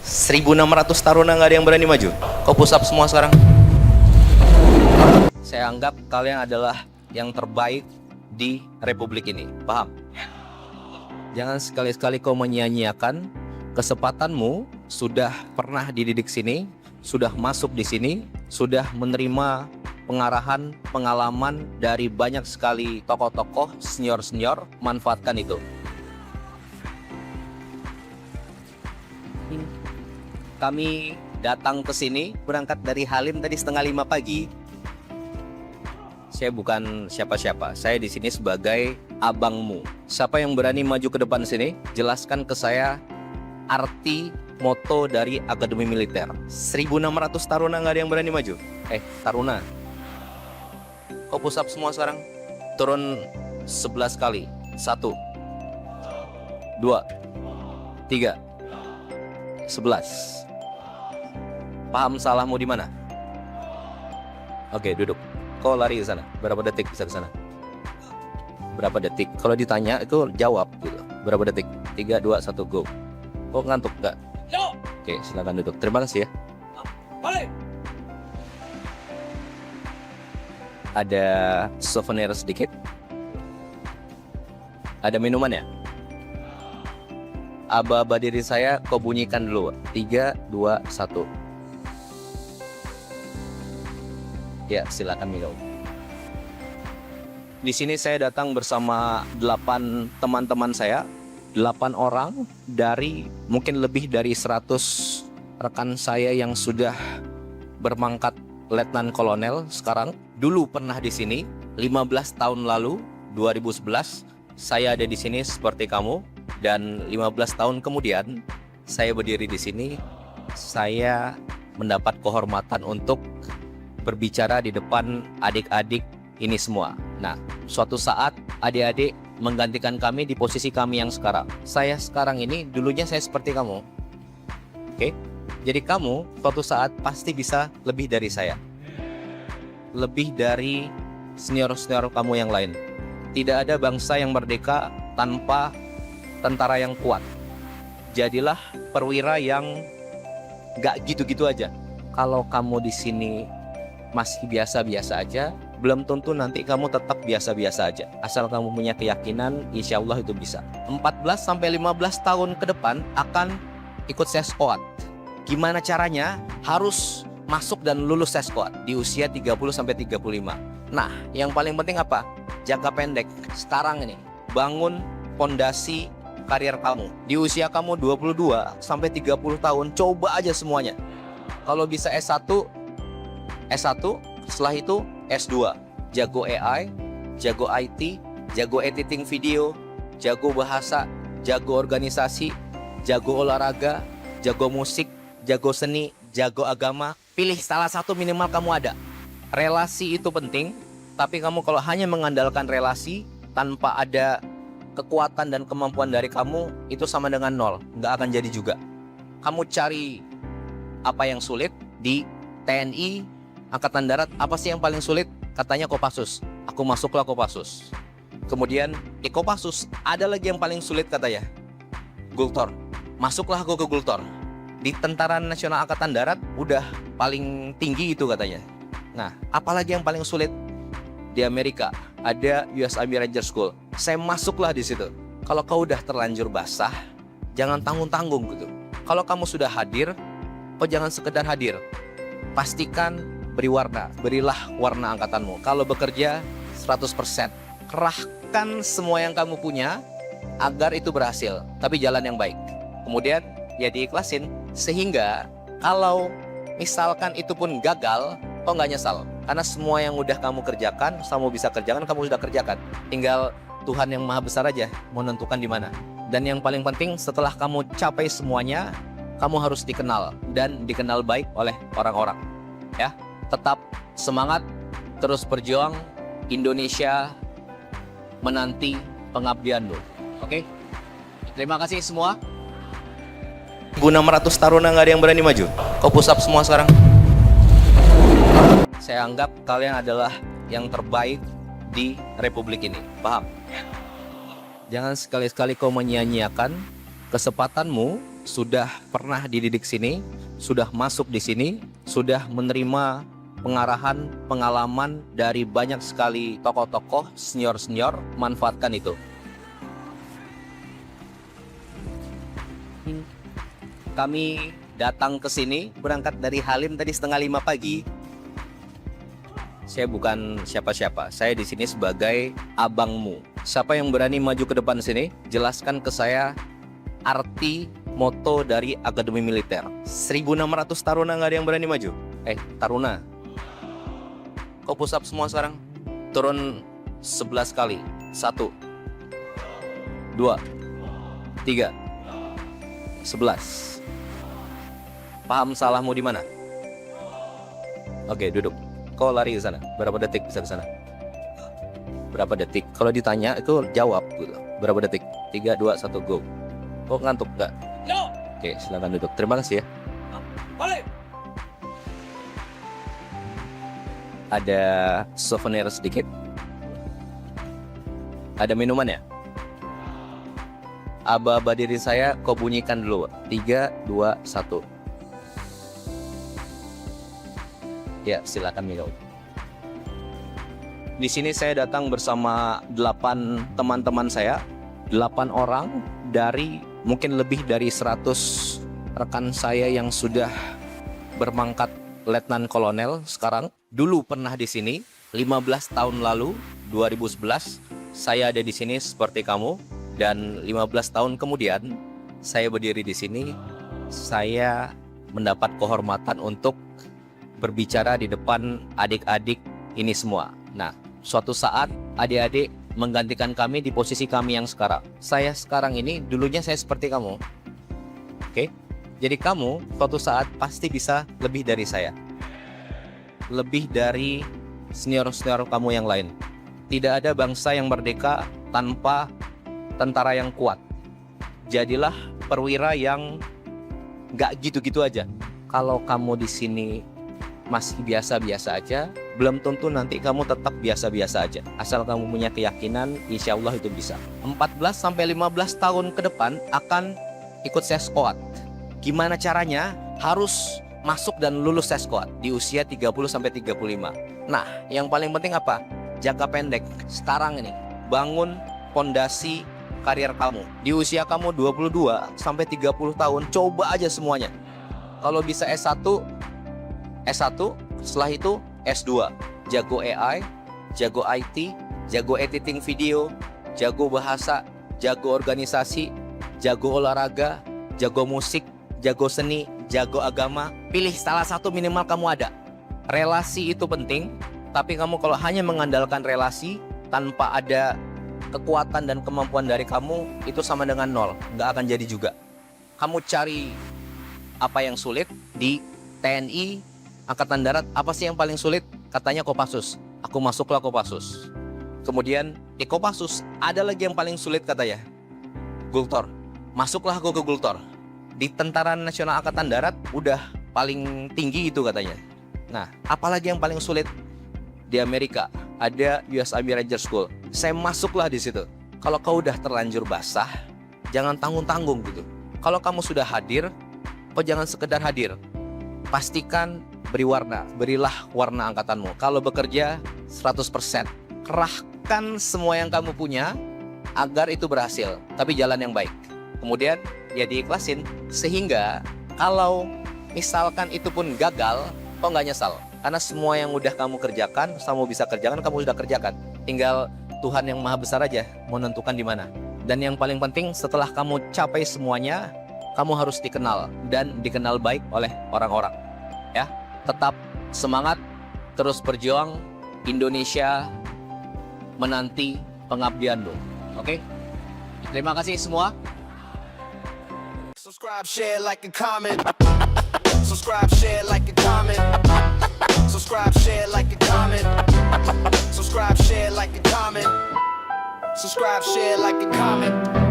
1.600 taruna nggak ada yang berani maju. Kau push up semua sekarang. Saya anggap kalian adalah yang terbaik di republik ini. Paham? Jangan sekali-sekali kau menyia-nyiakan kesempatanmu. Sudah pernah dididik sini, sudah masuk di sini, sudah menerima pengarahan, pengalaman dari banyak sekali tokoh-tokoh, senior-senior. Manfaatkan itu. Kami datang ke sini berangkat dari Halim tadi 4:30 pagi. Saya bukan siapa-siapa. Saya di sini sebagai abangmu. Siapa yang berani maju ke depan sini? Jelaskan ke saya arti moto dari Akademi Militer. 1.600 taruna nggak ada yang berani maju. Taruna. Kau push up semua sekarang. Turun 11 kali. 1, 2, 3, 11. Paham salahmu di mana? Oke, duduk. Kau lari ke sana. Berapa detik bisa ke sana? Berapa detik? Kalau ditanya itu jawab gitu. Berapa detik? 3, 2, 1, go. Kau ngantuk nggak? Oke, silakan duduk. Terima kasih ya. Balik. Ada souvenir sedikit. Ada minuman ya? Aba-aba diri saya kau bunyikan dulu. 3, 2, 1. Ya, silakan minum. Di sini saya datang bersama 8 teman-teman saya, 8 orang dari mungkin lebih dari 100 rekan saya yang sudah bermangkat letnan kolonel sekarang. Dulu pernah di sini 15 tahun lalu, 2011 saya ada di sini seperti kamu, dan 15 tahun kemudian saya berdiri di sini. Saya mendapat kehormatan untuk berbicara di depan adik-adik ini semua. Nah, suatu saat adik-adik menggantikan kami di posisi kami yang sekarang. Saya sekarang ini, dulunya saya seperti kamu. Oke? Jadi kamu suatu saat pasti bisa lebih dari saya. Lebih dari senior-senior kamu yang lain. Tidak ada bangsa yang merdeka tanpa tentara yang kuat. Jadilah perwira yang gak gitu-gitu aja. Kalau kamu di sini masih biasa-biasa aja, belum tentu nanti kamu tetap biasa-biasa aja. Asal kamu punya keyakinan, insya Allah itu bisa. 14-15 tahun ke depan akan ikut seskoat. Gimana caranya? Harus masuk dan lulus seskoat di usia 30-35. Nah, yang paling penting apa? Jangka pendek. Sekarang ini, bangun fondasi karier kamu. Di usia kamu 22-30 tahun, coba aja semuanya. Kalau bisa S1, setelah itu S2. Jago AI, jago IT, jago editing video, jago bahasa, jago organisasi, jago olahraga, jago musik, jago seni, jago agama. Pilih salah satu minimal kamu ada. Relasi itu penting, tapi kamu kalau hanya mengandalkan relasi tanpa ada kekuatan dan kemampuan dari kamu, itu sama dengan nol. Nggak akan jadi juga. Kamu cari apa yang sulit di TNI, Angkatan Darat. Apa sih yang paling sulit? Katanya Kopassus. Aku masuklah Kopassus. Kemudian di Kopassus ada lagi yang paling sulit katanya, Gultor. Masuklah aku ke Gultor. Di Tentara Nasional Angkatan Darat udah paling tinggi itu katanya. Nah, apalagi yang paling sulit? Di Amerika ada US Army Ranger School. Saya masuklah di situ. Kalau kau udah terlanjur basah, jangan tanggung-tanggung gitu. Kalau kamu sudah hadir, kau jangan sekedar hadir. Pastikan beri warna, berilah warna angkatanmu. Kalau bekerja 100%, kerahkan semua yang kamu punya agar itu berhasil, tapi jalan yang baik. Kemudian ya diikhlasin, sehingga kalau misalkan itu pun gagal, kok nggak nyesal. Karena semua yang udah kamu kerjakan, kamu bisa kerjakan, kamu sudah kerjakan. Tinggal Tuhan yang Maha Besar aja menentukan di mana. Dan yang paling penting, setelah kamu capai semuanya, kamu harus dikenal dan dikenal baik oleh orang-orang. Ya. Tetap semangat, terus berjuang. Indonesia menanti pengabdianmu. Oke? Terima kasih semua. 1.600 taruna nggak ada yang berani maju. Kau push up semua sekarang. Saya anggap kalian adalah yang terbaik di republik ini. Paham? Jangan sekali-sekali kau menyia-nyiakan kesempatanmu. sudah pernah dididik sini, sudah masuk di sini, sudah menerima pengarahan, pengalaman dari banyak sekali tokoh-tokoh, senior-senior. Manfaatkan itu. Kami datang ke sini berangkat dari Halim tadi 4:30 pagi. Saya bukan siapa-siapa. Saya di sini sebagai abangmu. Siapa yang berani maju ke depan sini? Jelaskan ke saya arti moto dari Akademi Militer. 1.600 taruna nggak ada yang berani maju. Taruna. Kau push up semua sekarang. Turun 11 kali. 1, 2, 3, 11. Paham salahmu di mana? Oke, duduk. Kau lari ke sana. Berapa detik bisa ke sana? Berapa detik? Kalau ditanya itu jawab gitu. Berapa detik? 3, 2, 1, go. Kok ngantuk nggak? No. Oke, silakan duduk. Terima kasih ya. Balik. Ada souvenir sedikit. Ada minuman ya? Aba-aba diri saya kau bunyikan dulu. 3, 2, 1. Ya, silakan minum. Di sini saya datang bersama 8 teman-teman saya, 8 orang dari mungkin lebih dari 100 rekan saya yang sudah berpangkat letnan kolonel sekarang. Dulu pernah di sini 15 tahun lalu, 2011 saya ada di sini seperti kamu, dan 15 tahun kemudian saya berdiri di sini. Saya mendapat kehormatan untuk berbicara di depan adik-adik ini semua. Nah, suatu saat adik-adik menggantikan kami di posisi kami yang sekarang. Saya sekarang ini, dulunya saya seperti kamu. Oke? Jadi kamu suatu saat pasti bisa lebih dari saya. Lebih dari senior-senior kamu yang lain. Tidak ada bangsa yang merdeka tanpa tentara yang kuat. Jadilah perwira yang gak gitu-gitu aja. Kalau kamu di sini masih biasa-biasa aja, belum tentu nanti kamu tetap biasa-biasa aja. Asal kamu punya keyakinan, insya Allah itu bisa. 14-15 tahun ke depan akan ikut seskoat. Gimana caranya? Harus masuk dan lulus seskoat di usia 30-35. Nah, yang paling penting apa? Jangka pendek. Sekarang ini, bangun fondasi karier kamu. Di usia kamu 22-30 tahun, coba aja semuanya. Kalau bisa S1, setelah itu S2. Jago AI, jago IT, jago editing video, jago bahasa, jago organisasi, jago olahraga, jago musik, jago seni, jago agama. Pilih salah satu minimal kamu ada. Relasi itu penting, tapi kamu kalau hanya mengandalkan relasi tanpa ada kekuatan dan kemampuan dari kamu, itu sama dengan nol, nggak akan jadi juga. Kamu cari apa yang sulit di TNI, Angkatan Darat, apa sih yang paling sulit? Katanya Kopassus. Aku masuklah Kopassus. Kemudian di Kopassus ada lagi yang paling sulit katanya, Gultor. Masuklah aku ke Gultor. Di Tentara Nasional Angkatan Darat udah paling tinggi itu katanya. Nah, apalagi yang paling sulit? Di Amerika ada US Army Ranger School. Saya masuklah di situ. Kalau kau udah terlanjur basah, jangan tanggung-tanggung gitu. Kalau kamu sudah hadir, kau jangan sekedar hadir. Pastikan beri warna, berilah warna angkatanmu. Kalau bekerja 100%, kerahkan semua yang kamu punya agar itu berhasil, tapi jalan yang baik. Kemudian ya diikhlasin, sehingga kalau misalkan itu pun gagal, kok nggak nyesal. Karena semua yang udah kamu kerjakan, kamu bisa kerjakan, kamu sudah kerjakan. Tinggal Tuhan yang Maha Besar aja menentukan di mana. Dan yang paling penting, setelah kamu capai semuanya, kamu harus dikenal dan dikenal baik oleh orang-orang. Ya. Tetap semangat, terus berjuang. Indonesia menanti pengabdianmu. Oke? Terima kasih semua. Subscribe, share, like, and comment. Subscribe, share, like, and comment. Subscribe, share, like, and comment. Subscribe, share, like, and comment. Subscribe, share, like, and comment.